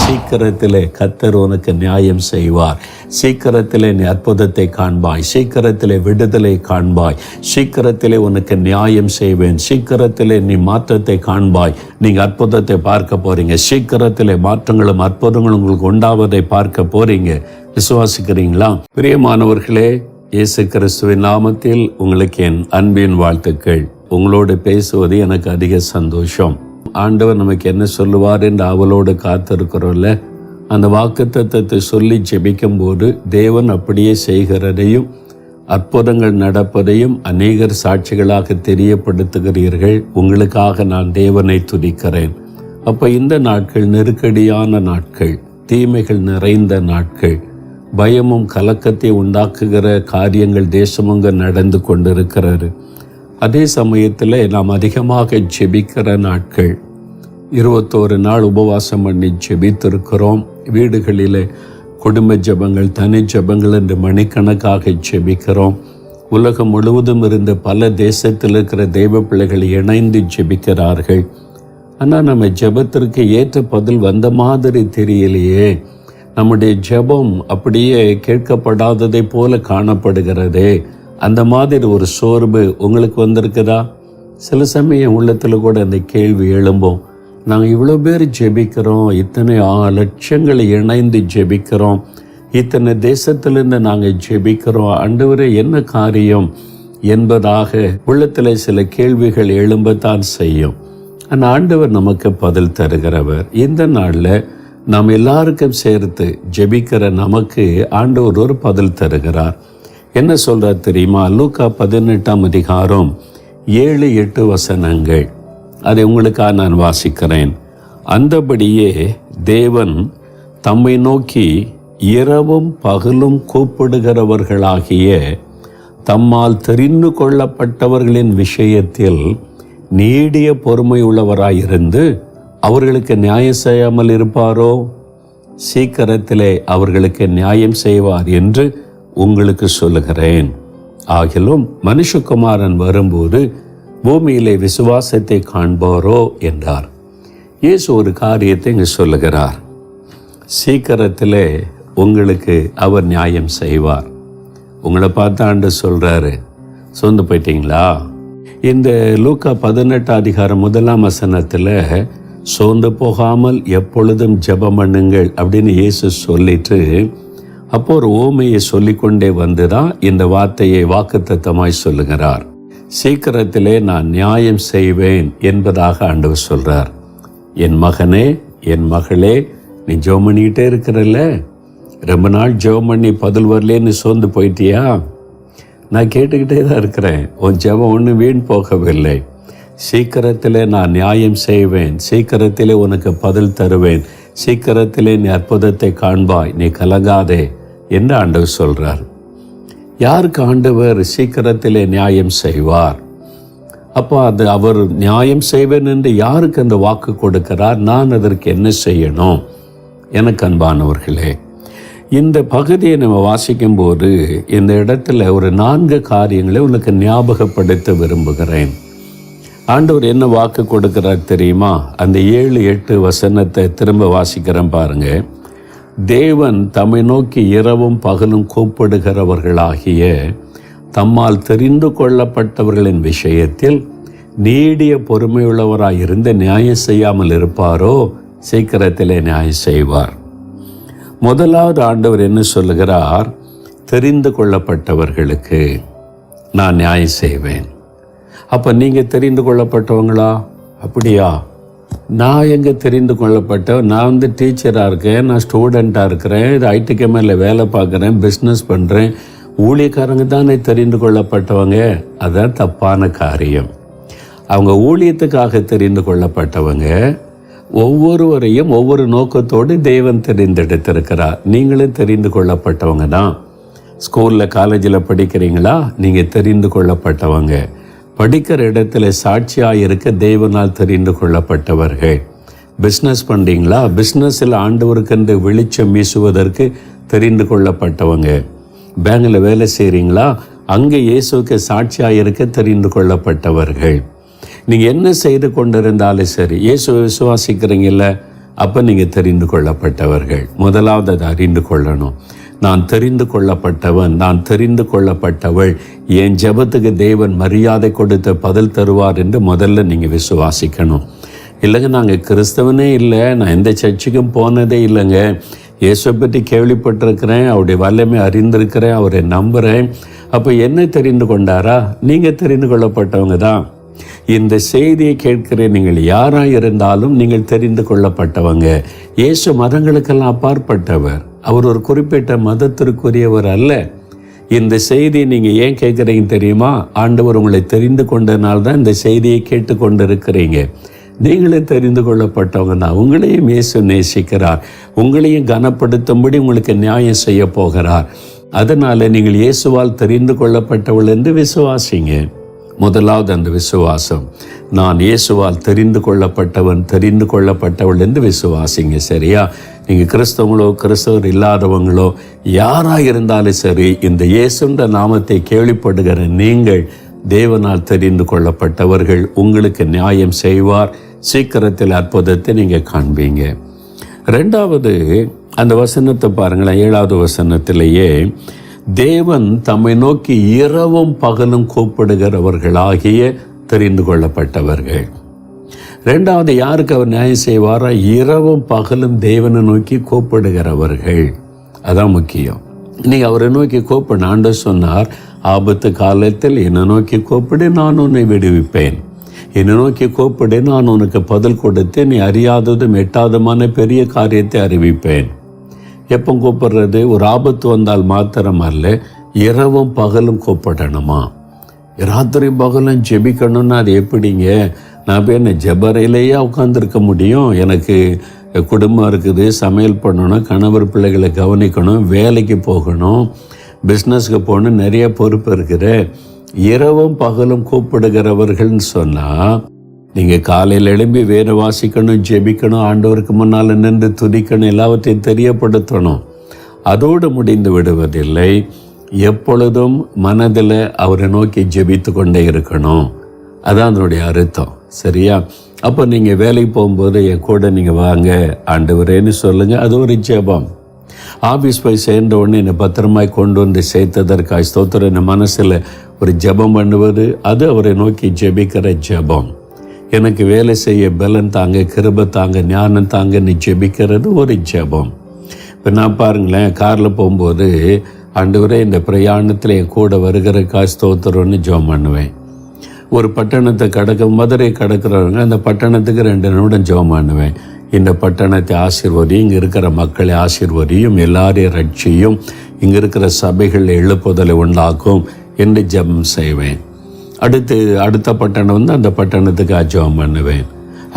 சீக்கிரத்திலே கர்த்தர் உனக்கு நியாயம் செய்வார். சீக்கிரத்திலே நீ அற்புதத்தை காண்பாய். சீக்கிரத்திலே விடுதலை காண்பாய். சீக்கிரத்திலே உனக்கு நியாயம் செய்வேன். சீக்கிரத்திலே நீ மாற்றத்தை காண்பாய். நீங்க அற்புதத்தை பார்க்க போறீங்க. சீக்கிரத்திலே மாற்றங்களும் அற்புதங்களும் உங்களுக்கு உண்டாவதை பார்க்க போறீங்க. விசுவாசிக்கிறீங்களா? பிரியமானவர்களே, இயேசு கிறிஸ்துவின் நாமத்தில் உங்களுக்கு என் அன்பின் வாழ்த்துக்கள். உங்களோடு பேசுவது எனக்கு அதிக சந்தோஷம். ஆண்டவர் நமக்கு என்ன சொல்லுவார் என்று அவளோடு காத்திருக்கிறோம்ல, அந்த வாக்குத்தத்தத்தை சொல்லி ஜெபிக்கும் போது தேவன் அப்படியே செய்கிறதையும் அற்புதங்கள் நடப்பதையும் அநேகர் சாட்சிகளாக தெரியப்படுத்துகிறீர்கள். உங்களுக்காக நான் தேவனை துதிக்கிறேன். அப்போ இந்த நாட்கள் நெருக்கடியான நாட்கள், தீமைகள் நிறைந்த நாட்கள், பயமும் கலக்கத்தை உண்டாக்குகிற காரியங்கள் தேசமுங்க நடந்து கொண்டிருக்கிறது. அதே சமயத்தில் நாம் அதிகமாக ஜெபிக்கிற நாட்கள். 21 நாள் உபவாசம் பண்ணி ஜெபித்திருக்கிறோம். வீடுகளிலே குடும்ப ஜெபங்கள், தனி ஜெபங்கள் என்று மணிக்கணக்காக ஜெபிக்கிறோம். உலகம் முழுவதும் இருந்து பல தேசத்தில் இருக்கிற தெய்வ பிள்ளைகள் இணைந்து ஜெபிக்கிறார்கள். ஆனால் நம்ம ஜெபத்திற்கு ஏற்ற பதில் வந்த மாதிரி தெரியலையே. நம்முடைய ஜெபம் அப்படியே கேட்கப்படாததை போல காணப்படுகிறதே. அந்த மாதிரி ஒரு சோர்வு உங்களுக்கு வந்திருக்குதா? சில சமயம் உள்ளத்தில் கூட அந்த கேள்வி எழும்போம். நாங்கள் இவ்வளோ பேர் ஜெபிக்கிறோம், இத்தனை லட்சங்களை இணைந்து ஜெபிக்கிறோம், இத்தனை தேசத்திலிருந்து நாங்கள் ஜெபிக்கிறோம், ஆண்டவரே என்ன காரியம் என்பதாக உள்ளத்தில் சில கேள்விகள் எழும்பத்தான் செய்யும். ஆனால் ஆண்டவர் நமக்கு பதில் தருகிறவர். இந்த நாளில் நாம் எல்லாருக்கும் சேர்த்து ஜெபிக்கிற நமக்கு ஆண்டவர் ஒரு பதில் தருகிறார். என்ன சொல்றார் தெரியுமா? லூக்கா 18ஆம் அதிகாரம் 7-8 வசனங்கள். அதை உங்களுக்காக நான் வாசிக்கிறேன். அந்தபடியே தேவன் தம்மை நோக்கி இரவும் பகலும் கூப்பிடுகிறவர்களாகிய தம்மால் தெரிந்து கொள்ளப்பட்டவர்களின் விஷயத்தில் நீடிய பொறுமை உள்ளவராயிருந்து அவர்களுக்கு நியாயம் செய்யாமல் இருப்பாரோ? சீக்கிரத்திலே அவர்களுக்கு நியாயம் செய்வார் என்று உங்களுக்கு சொல்லுகிறேன். ஆகிலும் மனுஷகுமாரன் வரும்போது பூமியிலே விசுவாசத்தை காண்பாரோ என்றார். இயேசு ஒரு காரியத்தை இங்கு சொல்லுகிறார். சீக்கிரத்திலே உங்களுக்கு அவர் நியாயம் செய்வார். உங்களை பார்த்து ஆண்டவர் சொல்றாரு, சொந்து போயிட்டீங்களா? இந்த லூக்கா 18 அதிகாரம் 1ஆம் வசனத்தில் சோர்ந்து போகாமல் எப்பொழுதும் ஜெபம் பண்ணுங்கள் அப்படின்னு இயேசு சொல்லிட்டு அப்போ ஒரு ஓமையை சொல்லிக்கொண்டே வந்துதான் இந்த வார்த்தையை வாக்குத்தத்தமாய் சொல்லுகிறார். சீக்கிரத்திலே நான் நியாயம் செய்வேன் என்பதாக ஆண்டவர் சொல்றார். என் மகனே, என் மகளே, நீ ஜெபம் பண்ணிக்கிட்டே இருக்கிறல்ல, ரொம்ப நாள் ஜெபம் பண்ணி பதில் வரலேன்னு சோர்ந்து போயிட்டியா? நான் கேட்டுக்கிட்டே தான் இருக்கிறேன். உன் ஜெபம் ஒன்றும் வீண் போகவில்லை. சீக்கிரத்திலே நான் நியாயம் செய்வேன். சீக்கிரத்திலே உனக்கு பதில் தருவேன். சீக்கிரத்திலே நீ அற்புதத்தை காண்பாய். நீ கலங்காதே என்று ஆண்டவர் சொல்றார். யாருக்கு ஆண்டவர் சீக்கிரத்திலே நியாயம் செய்வார்? அப்போ அது அவர் நியாயம் செய்வேன் என்று யாருக்கு அந்த வாக்கு கொடுக்கிறார்? நான் அதற்கு என்ன செய்யணும்? எனக்கு அன்பானவர்களே, இந்த பகுதியை நம்ம வாசிக்கும் போது இந்த இடத்துல ஒரு 4 காரியங்களை உனக்கு ஞாபகப்படுத்த விரும்புகிறேன். ஆண்டவர் என்ன வாக்கு கொடுக்கிறார் தெரியுமா? அந்த 7-8 வசனத்தை திரும்ப வாசிக்கிறேன் பாருங்க. தேவன் தம்மை நோக்கி இரவும் பகலும் கூப்பிடுகிறவர்களாகிய தம்மால் தெரிந்து கொள்ளப்பட்டவர்களின் விஷயத்தில் நீடிய பொறுமையுள்ளவராயிருந்து நியாயம் செய்யாமல் இருப்பாரோ? சீக்கிரத்திலே நியாயம் செய்வார். முதலாவது ஆண்டவர் என்ன சொல்லுகிறார்? தெரிந்து கொள்ளப்பட்டவர்களுக்கு நான் நியாயம் செய்வேன். அப்போ நீங்கள் தெரிந்து கொள்ளப்பட்டவங்களா? அப்படியா? நான் எங்கே தெரிந்து கொள்ளப்பட்டவன்? நான் டீச்சராக இருக்கேன், நான் ஸ்டூடெண்ட்டாக இருக்கிறேன், இது ஐடி கம்பெனியில் வேலை பார்க்குறேன், பிஸ்னஸ் பண்ணுறேன். ஊழியக்காரங்க தானே தெரிந்து கொள்ளப்பட்டவங்க. அதுதான் தப்பான காரியம். அவங்க ஊழியத்துக்காக தெரிந்து கொள்ளப்பட்டவங்க. ஒவ்வொருவரையும் ஒவ்வொரு நோக்கத்தோடு தேவன் தெரிந்தெடுத்திருக்கிறார். நீங்களும் தெரிந்து கொள்ளப்பட்டவங்க தான். ஸ்கூலில் காலேஜில் படிக்கிறீங்களா? நீங்கள் தெரிந்து கொள்ளப்பட்டவங்க. படிக்கிற இடத்துல சாட்சியாக இருக்க தேவனால் தெரிந்து கொள்ளப்பட்டவர்கள். பிஸ்னஸ் பண்ணுறீங்களா? பிஸ்னஸில் ஆண்டவருக்கென்று வெளிச்சம் வீசுவதற்கு தெரிந்து கொள்ளப்பட்டவங்க. பேங்கில் வேலை செய்கிறீங்களா? அங்கே இயேசுக்கு சாட்சியாக இருக்க தெரிந்து கொள்ளப்பட்டவர்கள். நீங்கள் என்ன செய்து கொண்டிருந்தாலும் சரி, இயேசுவை விசுவாசிக்கிறீங்கள, அப்போ நீங்கள் தெரிந்து கொள்ளப்பட்டவர்கள். முதலாவது அதை அறிந்து கொள்ளணும். நான் தெரிந்து கொள்ளப்பட்டவன், நான் தெரிந்து கொள்ளப்பட்டவள், என் ஜெபத்துக்கு தேவன் மரியாதை கொடுத்து பதில் தருவார் என்று முதல்ல நீங்கள் விசுவாசிக்கணும். இல்லைங்க, நாங்கள் கிறிஸ்தவனே இல்லை, நான் எந்த சர்ச்சுக்கும் போனதே இல்லைங்க, இயேசுவை பற்றி கேள்விப்பட்டிருக்கிறேன், அவருடைய வல்லமை அறிந்திருக்கிறேன், அவரை நம்புகிறேன். அப்போ என்ன தெரிந்து கொண்டாரா? நீங்கள் தெரிந்து கொள்ளப்பட்டவங்க தான். இந்த செய்தியை கேட்கிற நீங்கள் யாராக இருந்தாலும் நீங்கள் தெரிந்து கொள்ளப்பட்டவங்க. இயேசு மதங்களுக்கெல்லாம் அப்பாற்பட்டவர். அவர் ஒரு குறிப்பிட்ட மதத்திற்குரியவர் அல்ல. இந்த செய்தியை நீங்கள் ஏன் கேட்குறீங்க தெரியுமா? ஆண்டவர் உங்களை தெரிந்து கொண்டனால்தான் இந்த செய்தியை கேட்டுக்கொண்டு இருக்கிறீங்க. நீங்களே தெரிந்து கொள்ளப்பட்டவங்க தான். உங்களையும் இயேசு நேசிக்கிறார். உங்களையும் கனப்படுத்தும்படி உங்களுக்கு நியாயம் செய்ய போகிறார். அதனால் நீங்கள் இயேசுவால் தெரிந்து கொள்ளப்பட்டவள் என்று விசுவாசிங்க. முதலாவது அந்த விசுவாசம். நான் இயேசுவால் தெரிந்து கொள்ளப்பட்டவன், தெரிந்து கொள்ளப்பட்டவள் என்று விசுவாசிங்க. சரியா? நீங்கள் கிறிஸ்தவங்களோ கிறிஸ்தவர் இல்லாதவங்களோ யாராக இருந்தாலும் சரி, இந்த இயேசுன்ற நாமத்தை கேள்விப்படுகிற நீங்கள் தேவனால் தெரிந்து கொள்ளப்பட்டவர்கள். உங்களுக்கு நியாயம் செய்வார். சீக்கிரத்தில் அற்புதத்தை நீங்கள் காண்பீங்க. ரெண்டாவது அந்த வசனத்தை பாருங்களேன். 7வது வசனத்திலேயே தேவன் தம்மை நோக்கி இரவும் பகலும் கூப்பிடுகிறவர்களாகிய தெரிந்து கொள்ளப்பட்டவர்கள். ரெண்டாவது யாருக்கு அவர் நியாயம் செய்வாரா? இரவும் பகலும் தேவனை நோக்கி கூப்பிடுகிறவர்கள். அதான் முக்கியம். நீங்கள் அவரை நோக்கி கூப்பிட. ஆண்டவர் சொன்னார், ஆபத்து காலத்தில் என்னை நோக்கி கூப்பிடு, நான் உன்னை விடுவிப்பேன். என்னை நோக்கி கூப்பிடு, நான் உனக்கு பதில் கொடுத்து நீ அறியாததும் எட்டாதமான பெரிய காரியத்தை அறிவிப்பேன். எப்போ கூப்பிடுறது? ஒரு ஆபத்து வந்தால் மாத்திரம் அல்ல, இரவும் பகலும் கூப்பிடணுமா? ராத்திரி பகலும் ஜெபிக்கணும்னா அது எப்படிங்க? நான் போய் என்ன ஜெபரையிலேயே உட்காந்துருக்க முடியும்? எனக்கு குடும்பம் இருக்குது, சமையல் பண்ணணும், கணவர் பிள்ளைகளை கவனிக்கணும், வேலைக்கு போகணும், பிஸ்னஸ்க்கு போகணும், நிறைய பொறுப்பு இருக்குது. இரவும் பகலும் கூப்பிடுகிறவர்கள்னு சொன்னால் நீங்கள் காலையில் எழும்பி வேறு வாசிக்கணும், ஜெபிக்கணும், ஆண்டவருக்கு முன்னால் நின்று துதிக்கணும், எல்லாவற்றையும் தெரியப்படுத்தணும். அதோடு முடிந்து விடுவதில்லை. எப்பொழுதும் மனதில் அவரை நோக்கி ஜெபித்து கொண்டே இருக்கணும். அதான் அதனுடைய அர்த்தம். சரியா? அப்போ நீங்கள் வேலைக்கு போகும்போது என் கூட நீங்கள் வாங்க ஆண்டவரேன்னு சொல்லுங்கள். அது ஒரு ஜெபம். ஆஃபீஸ் போய் சேர்ந்த உடனே என்னை பத்திரமாய் கொண்டு வந்து சேர்த்ததற்காக ஸ்தோத்திரம் என் மனசில் ஒரு ஜெபம் பண்ணுவது, அது அவரை நோக்கி ஜெபிக்கிற ஜெபம். எனக்கு வேலை செய்ய பலன் தாங்க, கிருபை தாங்க, ஞானம் தாங்கன்னு ஜெபிக்கிறது ஒரு ஜெபம். இப்போ நான் பாருங்களேன், காரில் போகும்போது ஆண்டவரே இந்த பிரயாணத்தில் என் கூட வருகிறக்காக ஸ்தோத்திரம்னு ஜெபம் பண்ணுவேன். ஒரு பட்டணத்தை மதுரை கடக்கிறவங்க அந்த பட்டணத்துக்கு 2 நிமிடம் ஜெபம் பண்ணுவேன். இந்த பட்டணத்தை ஆசீர்வதியும், இங்கே இருக்கிற மக்களை ஆசீர்வதியும், எல்லாரையும் ரட்சியும், இங்கே இருக்கிற சபைகள் எழுப்புதலை உண்டாக்கும் என்று ஜெபம் செய்வேன். அடுத்த பட்டணம் அந்த பட்டணத்துக்கு ஜெபம் பண்ணுவேன்.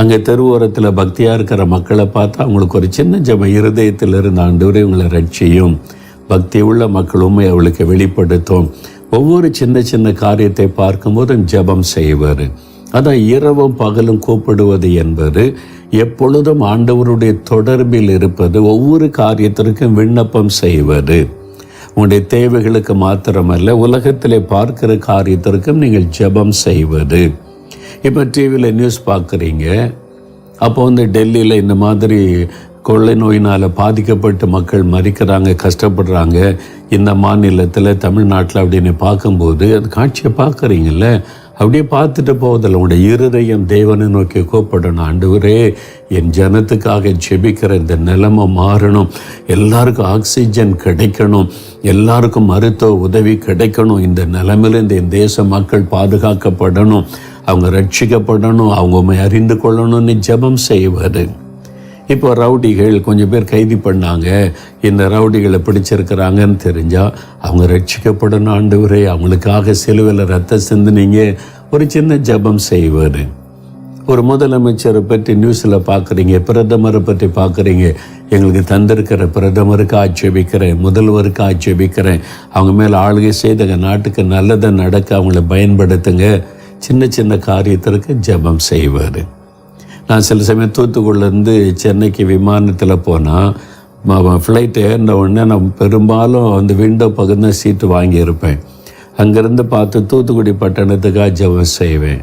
அங்கே தெருவோரத்தில் பக்தியாக இருக்கிற மக்களை பார்த்தா அவங்களுக்கு ஒரு சின்ன ஜெபம், இருதயத்தில் இருந்த ஆண்டவரே உங்களை ரட்சியும், பக்தி உள்ள மக்கள் உண்மை அவளுக்கு வெளிப்படுத்தும். ஒவ்வொரு சின்ன சின்ன காரியத்தை பார்க்கும்போதும் ஜெபம் செய்வார். அதான் இரவும் பகலும் கூப்பிடுவது என்பது எப்பொழுதும் ஆண்டவருடைய தொடர்பில் இருப்பது, ஒவ்வொரு காரியத்திற்கும் விண்ணப்பம் செய்வது. உங்களுடைய தேவைகளுக்கு மாத்திரமல்ல, உலகத்திலே பார்க்கிற காரியத்திற்கும் நீங்கள் ஜெபம் செய்வது. இப்போ டிவியில் நியூஸ் பார்க்குறீங்க, அப்போ டெல்லியில் இந்த மாதிரி கொள்ளை நோயினால் பாதிக்கப்பட்டு மக்கள் மறிக்கிறாங்க, கஷ்டப்படுறாங்க. இந்த மாநிலத்தில், தமிழ்நாட்டில் அப்படின்னு பார்க்கும்போது அது காட்சியை பார்க்குறீங்கள, அப்படியே பார்த்துட்டு போவதில்லை. உங்களுடைய இருதயம் தேவனை நோக்கி கூப்பிடணும். ஆண்டவரே, என் ஜனத்துக்காக ஜெபிக்கிற இந்த நிலைமை மாறணும், எல்லாருக்கும் ஆக்சிஜன் கிடைக்கணும், எல்லாருக்கும் மருத்துவ உதவி கிடைக்கணும், இந்த நிலைமையிலேருந்து என் தேச மக்கள் பாதுகாக்கப்படணும், அவங்க ரட்சிக்கப்படணும், அவங்க உண்மை அறிந்து கொள்ளணும்னு ஜெபம் செய்வது. இப்போ ரவுடிகள் கொஞ்சம் பேர் கைது பண்ணாங்க, இந்த ரவுடிகளை பிடிச்சிருக்கிறாங்கன்னு தெரிஞ்சால் அவங்க ரட்சிக்கப்படணும். ஆண்டவரே, அவங்களுக்காக சிலுவையில் ரத்தம் சிந்தினீங்க, ஒரு சின்ன ஜெபம் செய்வார். ஒரு முதலமைச்சரை பற்றி நியூஸில் பார்க்குறீங்க, பிரதமரை பற்றி பார்க்குறீங்க, எங்களுக்கு தந்திருக்கிற பிரதமருக்கு ஆட்சேபிக்கிறேன், முதல்வருக்கு ஆட்சேபிக்கிறேன், அவங்க மேலே ஆளுகை செய்த நாட்டுக்கு நல்லதை நடக்க அவங்கள பயன்படுத்துங்க. சின்ன சின்ன காரியத்திற்கு ஜெபம் செய்வார். நான் சில சமயம் தூத்துக்குடிலேருந்து சென்னைக்கு விமானத்தில் போனால் ஃப்ளைட் ஏறின உடனே நான் பெரும்பாலும் அந்த விண்டோ பக்கம் தான் சீட்டு வாங்கியிருப்பேன். அங்கேருந்து பார்த்து தூத்துக்குடி பட்டணத்துக்காக ஜெபம் செய்வேன்.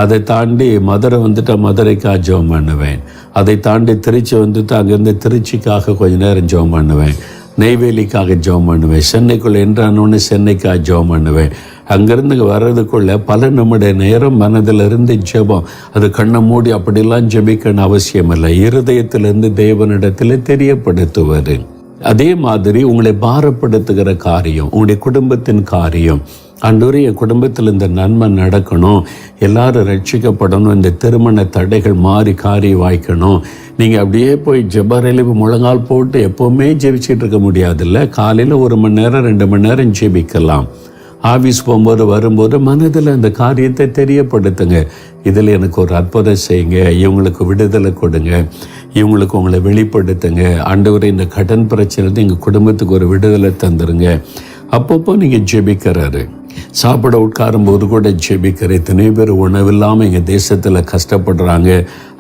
அதை தாண்டி மதுரை வந்துட்டால் மதுரைக்காக ஜெபம் பண்ணுவேன். அதை தாண்டி திருச்சி வந்துட்டு அங்கேருந்து திருச்சிக்காக கொஞ்ச நேரம் ஜெபம் பண்ணுவேன். நெய்வேலிக்காக ஜெபம் பண்ணுவேன். சென்னைக்குள்ளே என்றானோன்னு சென்னைக்காக ஜெபம் பண்ணுவேன். அங்கேருந்து வர்றதுக்குள்ளே பல நம்முடைய நேரம் மனதிலிருந்து ஜெபம். அது கண்ணை மூடி அப்படிலாம் ஜெபிக்கணும் அவசியம் இல்லை. இருதயத்திலிருந்து தேவனிடத்தில் தெரியப்படுத்துவது. அதே மாதிரி உங்களை பாரப்படுத்துகிற காரியம், உங்களுடைய குடும்பத்தின் காரியம், ஆண்டவரே என் குடும்பத்தில் இந்த நன்மை நடக்கணும், எல்லாரும் ரட்சிக்கப்படணும், இந்த திருமண தடைகள் மாறி காரியம் வாய்க்கணும். நீங்கள் அப்படியே போய் ஜெபரையில் முழங்கால் போட்டு எப்போவுமே ஜெபிச்சிட்டு இருக்க முடியாதுல்ல. காலையில் 1 மணி நேரம் 2 மணி நேரம் ஜெபிக்கலாம். ஆஃபீஸ் போகும்போது வரும்போது மனதில் அந்த காரியத்தை தெரியப்படுத்துங்க. இதில் எனக்கு ஒரு அற்புதம் செய்யுங்க, இவங்களுக்கு விடுதலை கொடுங்க, இவங்களுக்கு உங்களை வெளிப்படுத்துங்க. ஆண்டவரே இந்த கடன் பிரச்சனை எங்கள் குடும்பத்துக்கு ஒரு விடுதலை தந்துருங்க. அப்பப்போ நீங்கள் ஜெபிக்கிறாரு. சாப்பிட உட்காரும்போது கூட ஜெபிக்கிற எத்தனை பேர் உணவில்லாமல் எங்கள் தேசத்தில் கஷ்டப்படுறாங்க.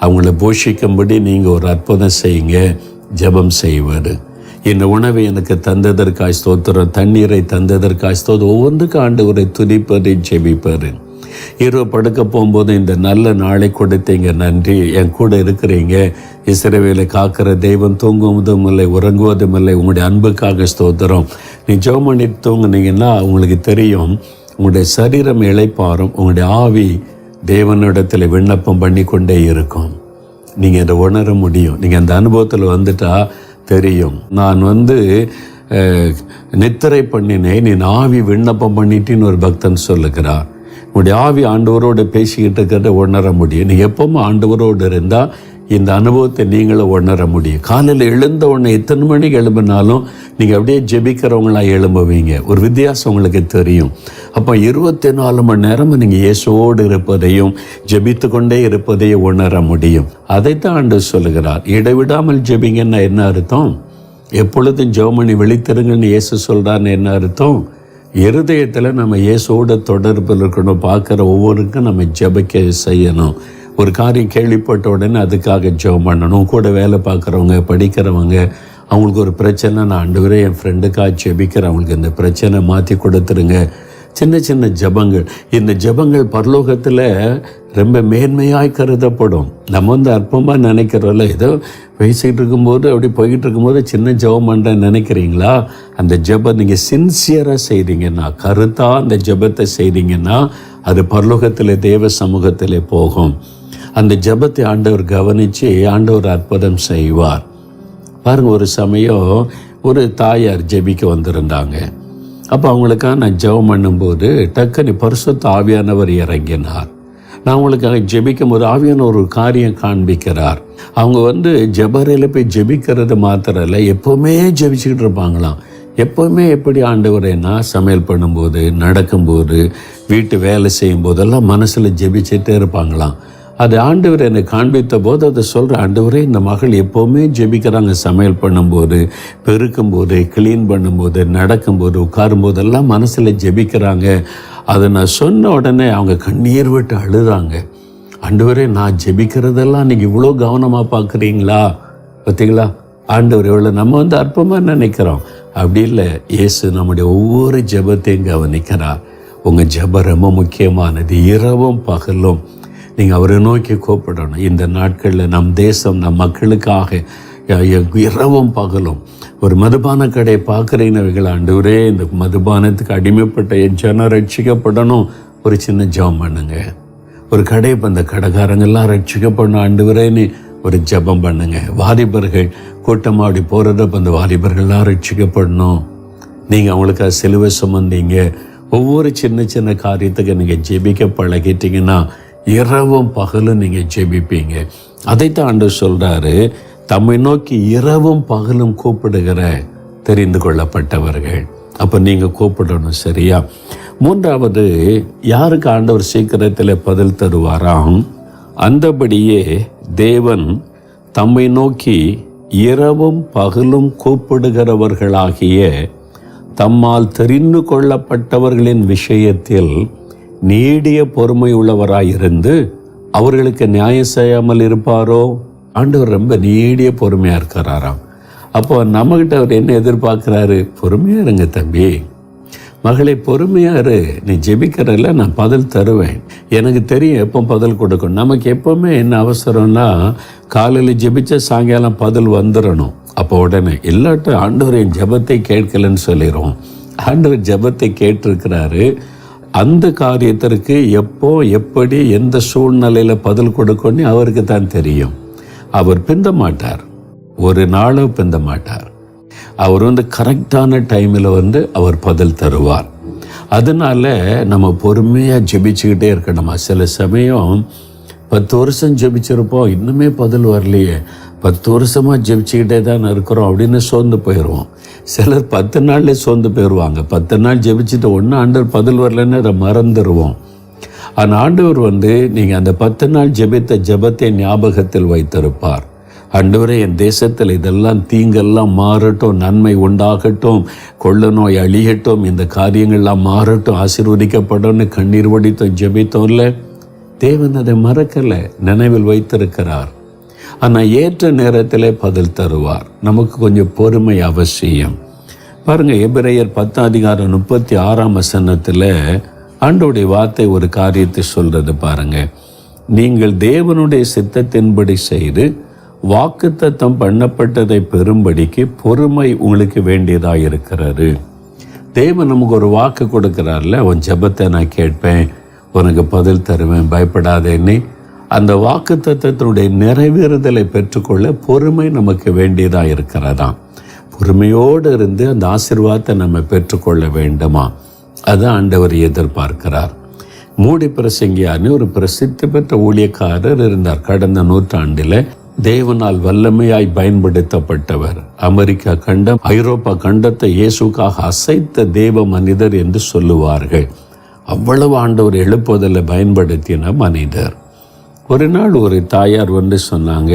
அவங்கள போஷிக்கும்படி நீங்கள் ஒரு அற்புதம் செய்யுங்க. ஜெபம் செய்வார். இந்த உணவை எனக்கு தந்ததற்காய் ஸ்தோத்திரம், தண்ணீரை தந்ததற்காய் ஸ்தோத்திரம். ஒவ்வொன்றுக்கு ஆண்டவரை துதிப்பதை ஜெபிப்பார். இரவு படுக்க போகும்போது இந்த நல்ல நாளை கொடுத்தீங்க, நன்றி, என் கூட இருக்கிறீங்க, இஸ்ரவேலை காக்கிற தெய்வம், தூங்குவதும் இல்லை உறங்குவதும் இல்லை, உங்களுடைய அன்புக்காக ஸ்தோத்திரம். நீ ஜெபம் பண்ணி தூங்குனீங்கன்னா உங்களுக்கு தெரியும், உங்களுடைய சரீரம் இளைப்பாறும், உங்களுடைய ஆவி தேவனிடத்தில் விண்ணப்பம் பண்ணி கொண்டே இருக்கும். நீங்கள் இதை உணர முடியும். நீங்கள் அந்த அனுபவத்தில் வந்துட்டால் தெரியும். நான் நித்திரை பண்ணினேன், நீ ஆவி விண்ணப்பம் பண்ணிட்டின்னு ஒரு பக்தன் சொல்லுகிறார். உங்களுடைய ஆவி ஆண்டவரோடு பேசிக்கிட்டு இருக்கிறத உணர முடியும். நீ எப்பவும் ஆண்டவரோடு இருந்தால் இந்த அனுபவத்தை நீங்களும் உணர முடியும். காலையில் எழுந்த உடனே எத்தனை மணிக்கு எழும்பினாலும் நீங்கள் அப்படியே ஜெபிக்கிறவங்களாம் எழும்புவீங்க. ஒரு வித்தியாசம் உங்களுக்கு தெரியும். அப்போ 24 மணி நேரமும் நீங்கள் இயேசுவோடு இருப்பதையும் ஜெபித்து கொண்டே இருப்பதையும் உணர முடியும். அதைத்தான் ஆண்டவர் சொல்லுகிறார். இடைவிடாமல் ஜெபிங்கன்னா என்ன அர்த்தம்? எப்பொழுதும் ஜெபமணி விழித்திருங்கன்னு இயேசு சொல்கிறான்னு என்ன அர்த்தம்? இருதயத்தில் நம்ம இயேசுவோட தொடர்பில் இருக்கணும். பார்க்குற ஒவ்வொருக்கும் நம்ம ஜெபிக்க செய்யணும். ஒரு காரியம் கேள்விப்பட்ட உடனே அதுக்காக ஜெபம் பண்ணணும். கூட வேலை பார்க்குறவங்க, படிக்கிறவங்க, அவங்களுக்கு ஒரு பிரச்சனை, நான் ஆண்டவரே என் ஃப்ரெண்டுக்காக ஜெபிக்கிறேன், அவங்களுக்கு இந்த பிரச்சனை மாற்றி கொடுத்துருங்க. சின்ன சின்ன ஜெபங்கள். இந்த ஜெபங்கள் பரலோகத்தில் ரொம்ப மேன்மையாய் கருதப்படும். நம்ம அற்பமாக நினைக்கிறோம்ல, ஏதோ பேசிகிட்டு இருக்கும்போது அப்படி போய்கிட்டு இருக்கும்போது சின்ன ஜெபம் பண்ணுறேன்னு நினைக்கிறீங்களா? அந்த ஜெபம் நீங்கள் சின்சியராக செய்கிறீங்கன்னா, கருத்தாக அந்த ஜெபத்தை செய்கிறீங்கன்னா அது பரலோகத்தில் தேவ சமூகத்தில் போகும். அந்த ஜெபத்தை ஆண்டவர் கவனித்து ஆண்டவர் அற்புதம் செய்வார். பாருங்கள், ஒரு சமயம் ஒரு தாயார் ஜெபிக்க வந்திருந்தாங்க. அப்போ அவங்களுக்காக நான் ஜெபம் பண்ணும்போது டக்குன்னு பரிசுத்த ஆவியானவர் இறங்கினார். நான் அவங்களுக்காக ஜெபிக்கும் போது ஆவியானவர் ஒரு காரியம் காண்பிக்கிறார். அவங்க ஜெபரையில் போய் ஜெபிக்கிறது மாத்திரம் இல்லை, எப்போவுமே ஜெபிச்சுக்கிட்டு இருப்பாங்களாம். எப்போவுமே எப்படி ஆண்டவரேன்னா, சமையல் பண்ணும்போது, நடக்கும்போது, வீட்டு வேலை செய்யும் போதெல்லாம் மனசில் ஜெபிச்சுட்டே இருப்பாங்களாம். அது ஆண்டவர் என்னை காண்பித்த போது அதை சொல்கிற, ஆண்டவரே இந்த மகள் எப்போவுமே ஜெபிக்கிறாங்க. சமையல் பண்ணும்போது, பெருக்கும்போது, க்ளீன் பண்ணும்போது, நடக்கும்போது, உட்காரும்போதெல்லாம் மனசில் ஜெபிக்கிறாங்க. அதை நான் சொன்ன உடனே அவங்க கண்ணீர் விட்டு அழுதாங்க. ஆண்டவரே, நான் ஜெபிக்கிறதெல்லாம் நீங்கள் இவ்வளோ கவனமாக பார்க்குறீங்களா? பார்த்தீங்களா ஆண்டவர் எவ்வளோ நம்ம அற்பமாக நினைக்கிறோம். அப்படி இல்லை, இயேசு நம்முடைய ஒவ்வொரு ஜெபத்தையும் கவனிக்கிறார். உங்கள் ஜெபம் ரொம்ப முக்கியமானது. இரவும் பகலும் நீங்கள் அவரை நோக்கி கூப்பிடணும். இந்த நாட்களில் நம் தேசம், நம் மக்களுக்காக இரவும் பகலும். ஒரு மதுபான கடையை பார்க்குறீங்கவர்கள், ஆண்டவரே இந்த மதுபானத்துக்கு அடிமைப்பட்ட என் ஜனம் ரட்சிக்கப்படணும், ஒரு சின்ன ஜெபம் பண்ணுங்க. ஒரு கடை, இப்போ அந்த கடைக்காரங்கெல்லாம் ரட்சிக்கப்படணும் ஆண்டவரேன்னு ஒரு ஜெபம் பண்ணுங்க. வாலிபர்கள் கூட்டமாக அப்படி போகிறத அந்த வாலிபர்கள்லாம் ரட்சிக்கப்படணும். நீங்கள் அவங்களுக்காக சிலுவை சுமந்தீங்க. ஒவ்வொரு சின்ன சின்ன காரியத்துக்கு நீங்கள் ஜெபிக்க பழகிட்டீங்கன்னா இரவும் பகலும் நீங்கள் ஜெபிப்பீங்க. அதைத்தான் ஆண்டவர் சொல்கிறாரு, தம்மை நோக்கி இரவும் பகலும் கூப்பிடுகிற தெரிந்து கொள்ளப்பட்டவர்கள். அப்போ நீங்கள் கூப்பிடணும், சரியா? மூன்றாவது, யாருக்கு ஆண்டவர் சீக்கிரத்தில் பதில் தருவாராம்? அந்தபடியே தேவன் தம்மை நோக்கி இரவும் பகலும் கூப்பிடுகிறவர்களாகிய தம்மால் தெரிந்து கொள்ளப்பட்டவர்களின் விஷயத்தில் நீடிய பொறுமை உள்ளவராயிருந்து அவர்களுக்கு நியாயம் செய்யாமல் இருப்பாரோ? ஆண்டவர் ரொம்ப நீடிய பொறுமையாக இருக்கிறாராம். அப்போ நம்மகிட்ட அவர் என்ன எதிர்பார்க்குறாரு? பொறுமையாக இருங்க தம்பி, மகளே பொறுமையா இரு, நீ ஜெபிக்கிறல்ல, நான் பதில் தருவேன். எனக்கு தெரியும் எப்போ பதில் கொடுக்கணும். நமக்கு எப்போவுமே என்ன அவசரம்னா, காலையில் ஜெபிச்சா சாயங்காலம் பதில் வந்துடணும். அப்போ உடனே இல்லாட்டும் ஆண்டவர் என் ஜெபத்தை கேட்கலன்னு சொல்லிடுவோம். ஆண்டவர் ஜெபத்தை கேட்டிருக்கிறாரு. அந்த காரியத்திற்கு எப்போ எப்படி எந்த சூழ்நிலையில் பதில் கொடுக்கணும்னு அவருக்கு தான் தெரியும். அவர் பிந்த மாட்டார், ஒரு நாளும் பிந்த மாட்டார். அவர் கரெக்டான டைமில் அவர் பதில் தருவார். அதனால நம்ம பொறுமையாக ஜெபிச்சுக்கிட்டே இருக்கணுமா. சில சமயம் 10 வருஷம் ஜெபிச்சிருப்போம், இன்னுமே பதில் வரலையே, 10 வருஷமாக ஜெபிச்சுக்கிட்டே தான் இருக்கிறோம் அப்படின்னு சோர்ந்து போயிடுவோம். சிலர் 10 நாள்லேயே சோர்ந்து போயிடுவாங்க. 10 நாள் ஜெபிச்சுட்டு ஒன்று ஆண்டவர் பதில் வரலன்னு அதை மறந்துடுவோம். ஆனால் ஆண்டவர் நீங்கள் அந்த 10 நாள் ஜெபித்த ஜெபத்தை ஞாபகத்தில் வைத்திருப்பார். ஆண்டவரே, என் தேசத்தில் இதெல்லாம் தீங்கெல்லாம் மாறட்டும், நன்மை உண்டாகட்டும், கொள்ள நோய் அழியட்டும், இந்த காரியங்கள்லாம் மாறட்டும், ஆசீர்வதிக்கப்படணும்னு கண்ணீர் வடித்தோம், ஜெபித்தோம்ல. தேவன் அதை மறக்கலை, நினைவில் வைத்திருக்கிறார். ஆனால் ஏற்ற நேரத்தில் பதில் தருவார். நமக்கு கொஞ்சம் பொறுமை அவசியம். பாருங்கள், எபிரேயர் 10:36 ஆண்டவருடைய வார்த்தை ஒரு காரியத்தை சொல்றது பாருங்க. நீங்கள் தேவனுடைய சித்தத்தின்படி செய்து வாக்குத்தத்தம் பண்ணப்பட்டதை பெறும்படிக்கு பொறுமை உங்களுக்கு வேண்டியதாக இருக்கிறது. தேவன் நமக்கு ஒரு வாக்கு கொடுக்கிறார்ல, உன் ஜெபத்தை நான் கேட்பேன், உனக்கு பதில் தருவேன், பயப்படாதேன்னு. அந்த வாக்குத்தத்தத்தினுடைய நிறைவேறுதலை பெற்றுக்கொள்ள பொறுமை நமக்கு வேண்டியதாக இருக்கிறதாம். பொறுமையோடு இருந்து அந்த ஆசீர்வாதத்தை நம்ம பெற்றுக்கொள்ள வேண்டுமா, அதான் ஆண்டவர் எதிர்பார்க்கிறார். மூடி பிரசங்கியான்னு ஒரு பிரசித்தி பெற்ற ஊழியக்காரர் இருந்தார். கடந்த நூற்றாண்டில் தேவனால் வல்லமையாய் பயன்படுத்தப்பட்டவர். அமெரிக்கா கண்டம், ஐரோப்பா கண்டத்தை இயேசுக்காக அசைத்த தேவ மனிதர் என்று சொல்லுவார்கள். அவ்வளவு ஆண்டவர் எழுப்புதலை பயன்படுத்தின மனிதர். ஒரு நாள் ஒரு தாயார் சொன்னாங்க,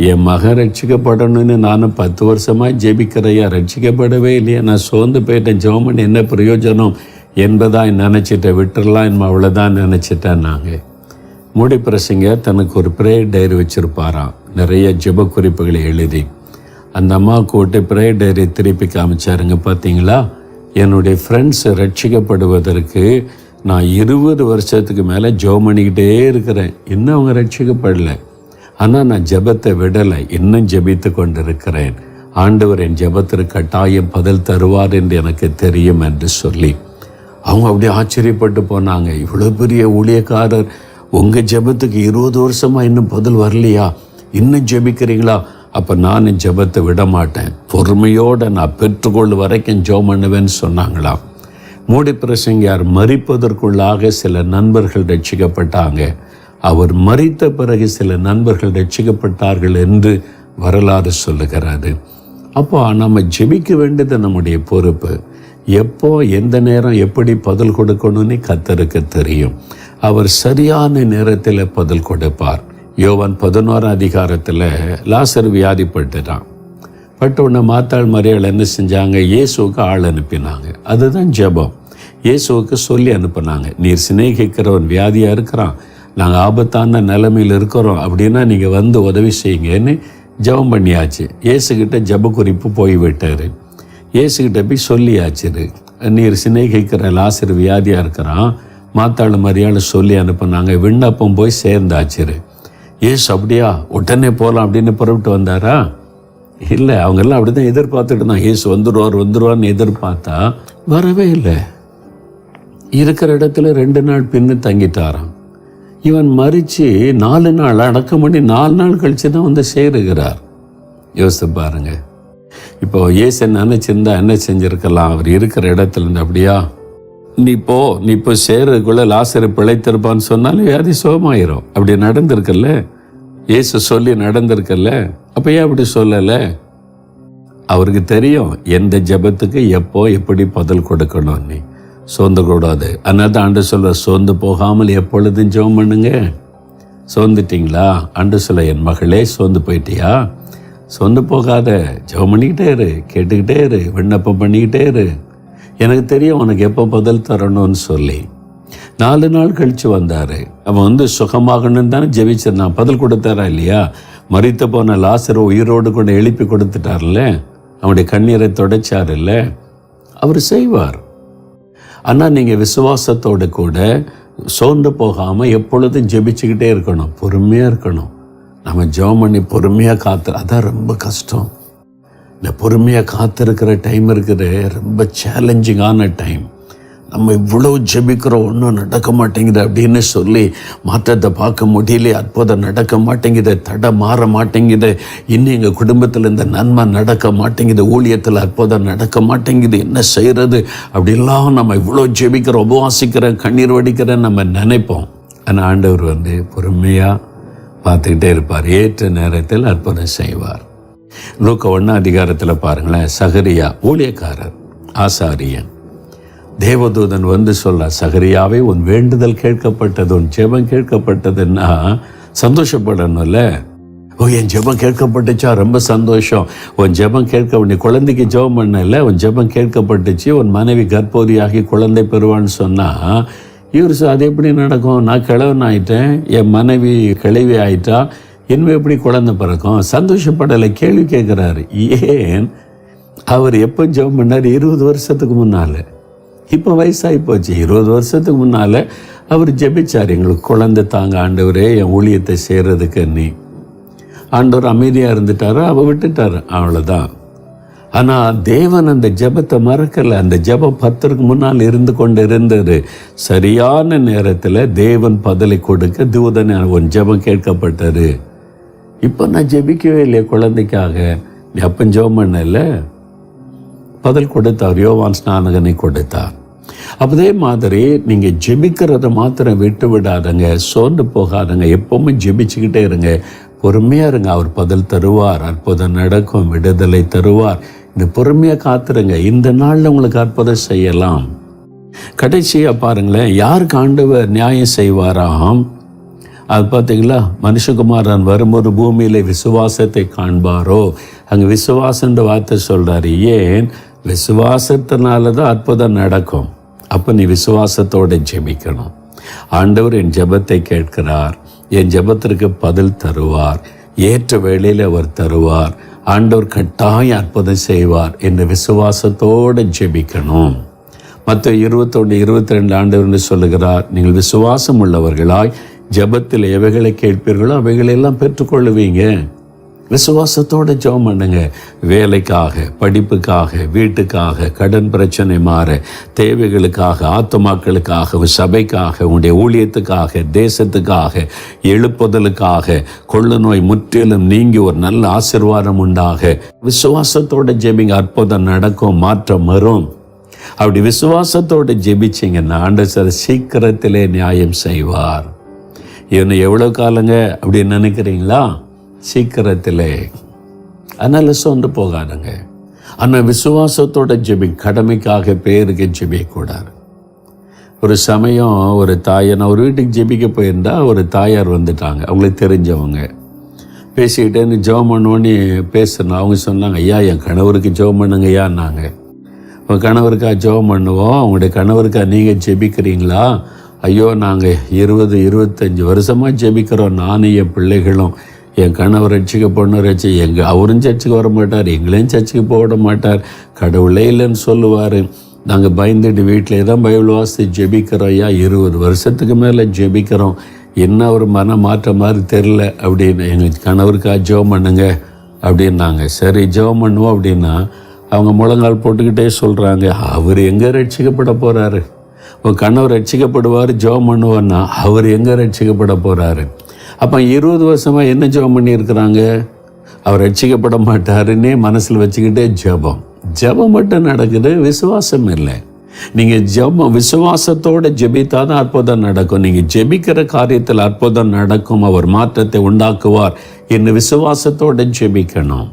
என் மகன் ரட்சிக்கப்படணும்னு நானும் 10 வருஷமாக ஜெபிக்கிறையா, ரட்சிக்கப்படவே இல்லையா, நான் சோர்ந்து போயிட்டேன், ஜெபம் என்ன பிரயோஜனம் என்பதாக நினச்சிட்டேன், விட்டுறலாம் அவ்வளோதான் நினச்சிட்டேன். நாங்கள் மூடி பிரசங்க தனக்கு ஒரு ப்ரேயர் டைரி வச்சுருப்பாராம், நிறைய ஜெப குறிப்புகளை எழுதி. அந்த அம்மா கூட்டு ப்ரேயர் டைரி திருப்பி காமிச்சாருங்க. பார்த்தீங்களா, என்னுடைய ஃப்ரெண்ட்ஸ் ரட்சிக்கப்படுவதற்கு நான் 20 வருஷத்துக்கு மேலே ஜெபம் பண்ணிக்கிட்டே இருக்கிறேன், இன்னும் அவங்க ரட்சிக்கப்படலை. ஆனால் நான் ஜெபத்தை விடலை, இன்னும் ஜெபித்து கொண்டு இருக்கிறேன். ஆண்டவர் என் ஜெபத்திற்கு கட்டாயம் பதில் தருவார் என்று எனக்கு தெரியும் என்று சொல்லி அவங்க அப்படியே ஆச்சரியப்பட்டு போனாங்க. இவ்வளோ பெரிய ஊழியக்காரர், உங்கள் ஜெபத்துக்கு 20 வருஷமாக இன்னும் பதில் வரலையா, இன்னும் ஜெபிக்கிறீங்களா? அப்போ நான் ஜெபத்தை விட மாட்டேன், பொறுமையோடு நான் பெற்றுக்கொள்ள வரைக்கும் ஜெபம் பண்ணுவேன்னு சொன்னாங்களாம். மூடி பிரசங்கியார் மரிப்பதற்குள்ளாக சில நண்பர்கள் ரட்சிக்கப்பட்டாங்க. அவர் மரித்த பிறகு சில நண்பர்கள் ரட்சிக்கப்பட்டார்கள் என்று வரலாறு சொல்லுகிறாரு. அப்போ நம்ம ஜெபிக்க வேண்டியது நம்முடைய பொறுப்பு. எப்போ எந்த நேரம் எப்படி பதில் கொடுக்கணும்னு கர்த்தருக்கு தெரியும். அவர் சரியான நேரத்தில் பதில் கொடுப்பார். யோவான் 11 லாசர் வியாதிப்பட்டுட்டான். உடனே மாத்தாள் மரியாள் என்ன செஞ்சாங்க, இயேசுவுக்கு ஆள் அனுப்பினாங்க. அதுதான் ஜெபம். இயேசுவுக்கு சொல்லி அனுப்புனாங்க, நீர் சிநேகிக்கிறவன் வியாதியாக இருக்கிறான், நாங்கள் ஆபத்தான நிலைமையில் இருக்கிறோம், அப்படின்னா நீங்கள் உதவி செய்யுங்கன்னு ஜெபம் பண்ணியாச்சு. இயேசுக்கிட்ட ஜெப குறிப்பு போய்விட்டார். இயேசுக்கிட்ட போய் சொல்லியாச்சு, நீர் சிநேகிக்கிற லாசர் வியாதியாக இருக்கிறான். மாத்தாள் மரியாள் சொல்லி அனுப்புனாங்க. விண்ணப்பம் போய் சேர்ந்தாச்சு. இயேசு அப்படியா உடனே போகலாம் அப்படின்னு புறப்பட்டு வந்தாரா? இல்லை, அவங்கெல்லாம் அப்படி தான் எதிர்பார்த்துட்டு தான், இயேசு வந்துடுவார்னு எதிர்பார்த்தா வரவே இல்லை. இருக்கிற இடத்துல 2 நாள் பின்னு தங்கிட்டாராம். இவன் மறித்து 4 நாள் அடக்கம் பண்ணி 4 நாள் கழித்து தான் சேருகிறார். யோசித்து பாருங்க. இப்போ இயேசு நினைச்சிருந்தா என்ன செஞ்சிருக்கலாம்? அவர் இருக்கிற இடத்துல இருந்து அப்படியா நீ இப்போ சேருக்குள்ள லாசரு பிழைத்திருப்பான்னு சொன்னாலும் வியாதி சுகமாயிரும். அப்படி நடந்திருக்கல்ல, இயேசு சொல்லி நடந்திருக்கல்ல, அப்போ ஏன் அப்படி சொல்லலை? அவருக்கு தெரியும் எந்த ஜெபத்துக்கு எப்போ எப்படி பதில் கொடுக்கணும். நீ சோர்ந்து கூடாது. அதனால தான் ஆண்டு சொல்ற, சோர்ந்து போகாமல் எப்பொழுதும் ஜெபம் பண்ணுங்க. சோர்ந்துட்டீங்களா? ஆண்டு சொல்ல, என் மகளே சோர்ந்து போயிட்டியா? சோர்ந்து போகாத, ஜெபம் பண்ணிக்கிட்டே இரு, கேட்டுக்கிட்டே இரு, விண்ணப்பம் பண்ணிக்கிட்டே இரு, எனக்கு தெரியும் உனக்கு எப்போ பதில் தரணும்னு சொல்லி. 4 நாள் கழித்து வந்தார். அவன் சுகமாகணும்னு தானே ஜெபிச்சிருந்தான். பதில் கொடுத்தாரா இல்லையா? மரித்து போன லாசரை உயிரோடு கூட எழுப்பி கொடுத்துட்டார்ல, அவனுடைய கண்ணீரை துடைச்சார் இல்லை? அவர் செய்வார். ஆனால் நீங்கள் விசுவாசத்தோடு கூட சோர்ந்து போகாமல் எப்பொழுதும் ஜெபிச்சுக்கிட்டே இருக்கணும், பொறுமையாக இருக்கணும். நம்ம ஜெபம் பண்ணி பொறுமையாக அதான் ரொம்ப கஷ்டம். இந்த பொறுமையாக காத்திருக்கிற டைம் இருக்குது, ரொம்ப சேலஞ்சிங்கான டைம். நம்ம இவ்வளோ ஜெபிக்கிறோம், ஒன்றும் நடக்க மாட்டேங்குது அப்படின்னு சொல்லி மாற்றத்தை பார்க்க முடியல, அற்புதம் நடக்க மாட்டேங்குது, தடை மாற மாட்டேங்குது, இன்னும் எங்கள் குடும்பத்தில் இந்த நன்மை நடக்க மாட்டேங்குது, ஊழியத்தில் அற்புதம் நடக்க மாட்டேங்குது, என்ன செய்கிறது அப்படிலாம் நம்ம இவ்வளோ ஜெபிக்கிறோம், உபவாசிக்கிறேன், கண்ணீர் வடிக்கிறேன் நம்ம நினைப்போம். ஆனால் ஆண்டவர் பொறுமையாக பார்த்துக்கிட்டே இருப்பார், ஏற்ற நேரத்தில் அற்புதம் செய்வார். லூக்கா 1 பாருங்களேன், சகரியா ஊழியக்காரர், ஆசாரியன், தேவதூதன் சொல்ல, சகரியாவே உன் வேண்டுதல் கேட்கப்பட்டது, உன் ஜெபம் கேட்கப்பட்டதுன்னா சந்தோஷப்படணும்ல. என் ஜெபம் கேட்கப்பட்டுச்சா, ரொம்ப சந்தோஷம். உன் ஜெபம் நீ குழந்தைக்கு ஜெபம் பண்ணல, உன் ஜெபம் கேட்கப்பட்டுச்சு, உன் மனைவி கர்ப்பவதியாகி குழந்தை பெறுவான்னு சொன்னா இவர் அது எப்படி நடக்கும்? நான் கிழவன் ஆயிட்டேன், என் மனைவி கிழவி ஆயிட்டா, இன்னும் எப்படி குழந்தை பிறக்கும்? சந்தோஷப்படலை, கேள்வி கேட்குறாரு. ஏன்? அவர் எப்போ ஜெபம் பண்ணார்? 20 வருஷத்துக்கு முன்னால். இப்போ வயசாகி போச்சு. 20 வருஷத்துக்கு முன்னால் அவர் ஜெபிச்சார், எங்களுக்கு குழந்தை தாங்க ஆண்டவரே, என் ஊழியத்தை செய்கிறதுக்கு. ஆண்டவர் அமைதியாக இருந்துட்டாரோ, அவள் விட்டுட்டார், அவ்வளோதான். ஆனால் தேவன் அந்த ஜெபத்தை மறக்கலை. அந்த ஜெபம் 10க்கு முன்னால் இருந்து கொண்டு இருந்தார். சரியான நேரத்தில் தேவன் பதிலை கொடுக்க தூதன் உன் ஜெபம் கேட்கப்பட்டார். இப்போ நான் ஜெபிக்கவே இல்லையே குழந்தைக்காக, நீ அப்போ ஜெபம் பண்ணல, பதில் கொடுத்தார், யோவான் ஸ்நானகனை கொடுத்தார். அதே மாதிரி நீங்கள் ஜெபிக்கிறத மாத்திரம் விட்டு விடாதங்க, சோர்ந்து போகாதங்க, எப்பவுமே ஜெபிச்சுக்கிட்டே இருங்க, பொறுமையாக இருங்க. அவர் பதில் தருவார், அற்புதம் நடக்கும், விடுதலை தருவார். இந்த பொறுமையாக காத்துருங்க, இந்த நாளில் உங்களுக்கு அற்புதம் செய்யலாம். கடைசியாக பாருங்களேன், யாருக்கு ஆண்டவர் நியாயம் செய்வாராம்? அது பார்த்தீங்களா, மனுஷகுமாரன் வரும்போது பூமியில விசுவாசத்தை காண்பாரோ, அங்கே விசுவாசன்ற வார்த்தை சொல்கிறாரு. ஏன்? விசுவாசத்தினால தான் அற்புதம் நடக்கும். அப்போ நீ விசுவாசத்தோடு ஜெபிக்கணும். ஆண்டவர் என் ஜெபத்தை கேட்கிறார், என் ஜெபத்திற்கு பதில் தருவார், ஏற்ற வேளையில் அவர் தருவார், ஆண்டவர் கட்டாயம் அற்புதம் செய்வார் என்று விசுவாசத்தோடு ஜெபிக்கணும். மத்தேயு 21:22 ஆண்டவர் சொல்லுகிறார், நீங்கள் விசுவாசம் உள்ளவர்களாய் ஜெபத்தில் எவைகளை கேட்பீர்களோ அவைகளெல்லாம் பெற்றுக்கொள்ளுவீங்க. விசுவாசத்தோடு ஜெபம் பண்ணுங்க. வேலைக்காக, படிப்புக்காக, வீட்டுக்காக, கடன் பிரச்சனை மாற, தேவைகளுக்காக, ஆத்துமாக்களுக்காக, சபைக்காக, உங்களுடைய ஊழியத்துக்காக, தேசத்துக்காக, எழுப்புதலுக்காக, கொள்ளு நோய் முற்றிலும் நீங்கி ஒரு நல்ல ஆசீர்வாதம் உண்டாக விசுவாசத்தோடு ஜெபிங்க. அற்புதம் நடக்கும், மாற்றம் வரும். அப்படி விசுவாசத்தோடு ஜெபிச்சிங்கன்னா ஆண்டவர் சீக்கிரத்திலே நியாயம் செய்வார். இன்னும் எவ்வளோ காலங்க அப்படின்னு நினைக்கிறீங்களா? சீக்கிரத்திலே. அதனால் சோர்ந்து போகாதுங்க. ஆனால் விசுவாசத்தோட கடமைக்காக பேருக்கு ஜெபிக்கக்கூடாது. ஒரு சமயம் ஒரு தாயை, நான் ஒரு வீட்டுக்கு ஜெபிக்க போயிருந்தா, ஒரு தாயார் வந்துட்டாங்க, அவங்களுக்கு தெரிஞ்சவங்க. பேசிக்கிட்டேன்னு ஜெபம் பண்ணுவோன்னு பேசுனா அவங்க சொன்னாங்க, ஐயா என் கணவருக்கு ஜெபம் பண்ணுங்க ஐயான்னாங்க. உங்கள் கணவருக்கா ஜெபம் பண்ணுவோம், உங்களுடைய கணவருக்கா நீங்கள் ஜெபிக்கிறீங்களா? ஐயோ நாங்கள் 20-25 வருஷமாக ஜெபிக்கிறோம், நானும் என் பிள்ளைகளும். என் கணவர் ரட்சிக்கப்படணும், அவரும் சர்ச்சுக்கு வர மாட்டார், எங்களையும் சர்ச்சுக்கு போட மாட்டார், கடவுளே இல்லைன்னு சொல்லுவார். நாங்கள் பயந்துட்டு வீட்டிலே தான் பைபிள் வாசித்து ஜெபிக்கிறோம் ஐயா, 20 வருஷத்துக்கு மேலே ஜெபிக்கிறோம், என்ன ஒரு மன மாற்றம் மாதிரி தெரில அப்படின்னு. எங்கள் கணவருக்காக ஜெபம் பண்ணுங்க அப்படின்னாங்க. சரி ஜெபம் பண்ணுவோம் அப்படின்னா அவங்க முழங்கால் போட்டுக்கிட்டே சொல்கிறாங்க, அவர் எங்கே ரட்சிக்கப்பட போகிறாரு? உங்கள் கணவர் ரட்சிக்கப்படுவார், ஜெபம் பண்ணுவார்னா அவர் எங்கே ரட்சிக்கப்பட போகிறாரு? அப்போ 20 வருஷமாக என்ன ஜெபம் பண்ணியிருக்கிறாங்க? அவர் ரட்சிக்கப்பட மாட்டாருன்னே மனசில் வச்சுக்கிட்டே ஜெபம் மட்டும் நடக்குது, விசுவாசம் இல்லை. நீங்கள் விசுவாசத்தோடு ஜெபித்தாதான் அற்புதம் நடக்கும். நீங்கள் ஜெபிக்கிற காரியத்தில் அற்புதம் நடக்கும், அவர் மாற்றத்தை உண்டாக்குவார் என்று விசுவாசத்தோடு ஜெபிக்கணும்.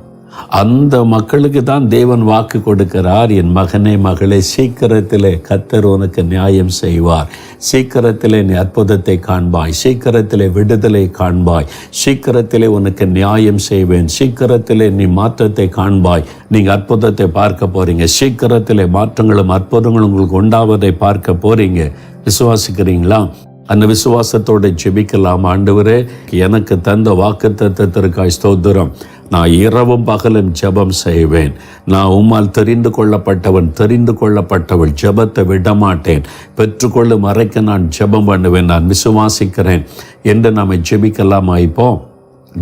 அந்த மக்களுக்கு தான் தேவன் வாக்கு கொடுக்கிறார், என் மகனே மகளே சீக்கிரத்திலே கர்த்தர் உனக்கு நியாயம் செய்வார், சீக்கிரத்திலே நீ அற்புதத்தை காண்பாய், சீக்கிரத்திலே விடுதலை காண்பாய், சீக்கிரத்திலே உனக்கு நியாயம் செய்வேன், சீக்கிரத்திலே நீ மாற்றத்தை காண்பாய், நீங்கள் அற்புதத்தை பார்க்க போறீங்க, சீக்கிரத்திலே மாற்றங்களும் அற்புதங்களும் உங்களுக்கு உண்டாவதை பார்க்க போறீங்க. விசுவாசிக்கிறீங்களா? அந்த விசுவாசத்தோடு ஜெபிக்கலாம். ஆண்டவரே எனக்கு தந்த வாக்குத்தத்தத்திற்காய் ஸ்தோத்திரம், நான் இரவும் பகலும் ஜெபம் செய்வேன். நான் உம்மால் தெரிந்து கொள்ளப்பட்டவள். ஜெபத்தை விடமாட்டேன். பெற்றுக்கொள்ளும் வரைக்கும் நான் ஜெபம் பண்ணுவேன். நான் விசுவாசிக்கிறேன் என்று நாம் ஜெபிக்கலாமா? இப்போ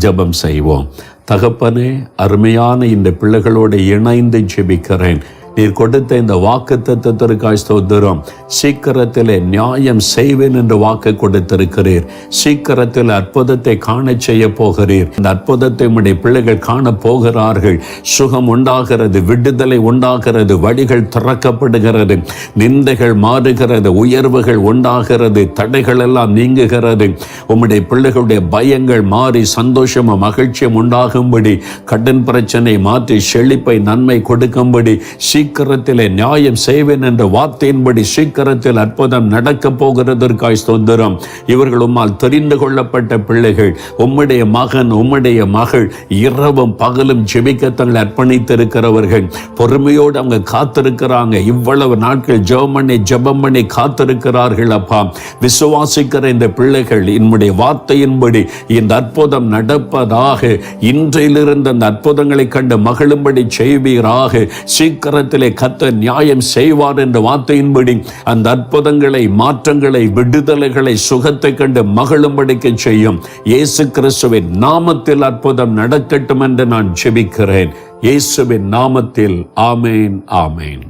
ஜெபம் செய்வோம். தகப்பனே, அருமையான இந்த பிள்ளைகளோடு இணைந்து ஜெபிக்கிறேன். நீர் கொடுத்த இந்த வாக்கு தத்துவத்திற்காய் ஸ்தோத்திரம். சீக்கிரத்திலே நியாயம் செய்வேன் என்று வாக்கு கொடுத்திருக்கிறீர். சீக்கிரத்தில் அற்புதத்தை காண செய்ய போகிறீர். இந்த அற்புதத்தை உம்முடைய பிள்ளைகள் காண போகிறார்கள். சுகம் உண்டாகிறது, விடுதலை உண்டாகிறது, வழிகள் திறக்கப்படுகிறது, நிந்தைகள் மாறுகிறது, உயர்வுகள் உண்டாகிறது, தடைகள் எல்லாம் நீங்குகிறது. உம்முடைய பிள்ளைகளுடைய பயங்கள் மாறி சந்தோஷமும் மகிழ்ச்சியும் உண்டாகும்படி, கடன் பிரச்சனை மாற்றி செழிப்பை நன்மை கொடுக்கும்படி, சீக்கிரத்திலே நியாயம் செய்வேன் என்ற வார்த்தையின்படி சீக்கிரத்தில் அற்புதம் நடக்க போகிறதற்காய் ஸ்தோத்திரம். இவர்கள் உம்மால் தெரிந்து கொள்ளப்பட்ட பிள்ளைகள், உம்முடைய மகன் உம்முடைய மகள் இரவும் பகலும் ஜெபிக்க தங்களை அர்ப்பணித்திருக்கிறவர்கள். பொறுமையோடு அவங்க காத்திருக்கிறாங்க. இவ்வளவு நாட்கள் ஜெபம் பண்ணி காத்திருக்கிறார்கள். அப்பா, விசுவாசிக்கிற இந்த பிள்ளைகள் என்னுடைய வார்த்தையின்படி இந்த அற்புதம் நடப்பதாக, இன்றையிலிருந்து அந்த அற்புதங்களை கண்டு மகிழும்படி செய்வீராக. சீக்கிரத்தில் கர்த்தர் நியாயம் செய்வார் என்ற வார்த்தையின்படி அந்த அற்புதங்களை, மாற்றங்களை, விடுதலைகளை, சுகத்தை கண்டு மகிழும்படிக்கு செய்யும். இயேசு கிறிஸ்துவின் நாமத்தில் அற்புதம் நடக்கட்டும் என்று நான் ஜெபிக்கிறேன். இயேசுவின் நாமத்தில் ஆமேன், ஆமேன்.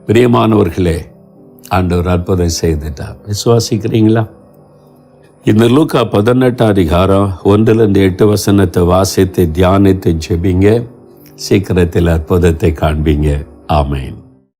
பிரியமானவர்களே, ஆண்டவர் அற்புதம் செய்துட்டார். விசுவாசிக்கிறீங்களா? இந்த லூக்கா 18 அதிகாரம் 1-8 வசனத்தை வாசித்து தியானித்து ஜெபிங்க. சீக்கிரத்தில் அற்புதத்தை காண்பீங்க. ஆமேன்.